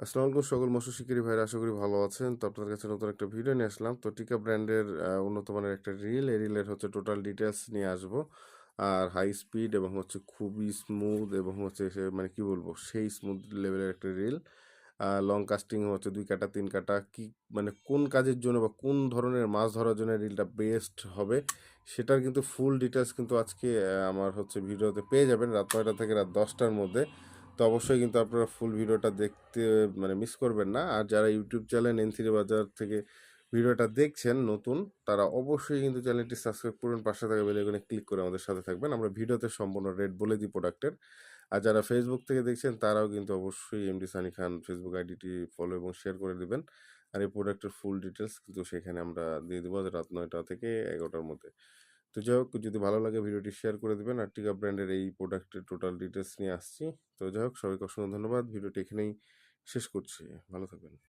আসসালামু আলাইকুম সকল মৎস্য শিকারী ভাইরা আশা করি ভালো আছেন। তো আপনাদের কাছে নতুন একটা ভিডিও নিয়ে আসলাম। তো টিকা ব্র্যান্ডের উন্নত মানের একটা রিল। এই রিলের হচ্ছে টোটাল ডিটেইলস নিয়ে আসবো। আর হাই স্পিড এবং হচ্ছে খুবই স্মুথ এবং হচ্ছে সে মানে কি বলবো? সেই স্মুথ লেভেলের একটা রিল। লং কাস্টিং হচ্ছে ২ কাটা ৩ কাটা কি মানে কোন কাজের জন্য বা কোন ধরনের মাছ ধরার জন্য রিলটা বেস্ট হবে সেটার কিন্তু ফুল ডিটেইলস কিন্তু আজকে আমার হচ্ছে ভিডিওতে পেয়ে যাবেন রাত ৯টা থেকে রাত ১০টার মধ্যে। তো অবশ্যই কিন্তু আপনারা ফুল ভিডিওটা দেখতে মানে মিস করবেন না। আর যারা ইউটিউব চ্যানেল এন3 বাজার থেকে ভিডিওটা দেখছেন নতুন, তারা অবশ্যই কিন্তু চ্যানেলটি সাবস্ক্রাইব করবেন, পাশে থাকা বেল আইকনে ক্লিক করে আমাদের সাথে থাকবেন। আমরা ভিডিওতে সম্পূর্ণ রেট বলে দিই প্রোডাক্টের। আর যারা ফেসবুক থেকে দেখছেন তারাও কিন্তু অবশ্যই এমডি সানি খান ফেসবুক আইডিটি ফলো এবং শেয়ার করে দিবেন। আর এই প্রোডাক্টের ফুল ডিটেইলস কিন্তু সেখানে আমরা দিয়ে দিব রাত ৯টা থেকে ১১টার মধ্যে। তো যাই হোক যদি ভালো লাগে ভিডিওটি শেয়ার করে দিবেন। আর টিকা ব্র্যান্ডের এই প্রোডাক্টের টোটাল ডিটেইলস নিয়ে আসছি। তো যাই হোক সবাইকে অসংখ্য ধন্যবাদ। ভিডিওটি এখানেই শেষ করছি। ভালো থাকবেন।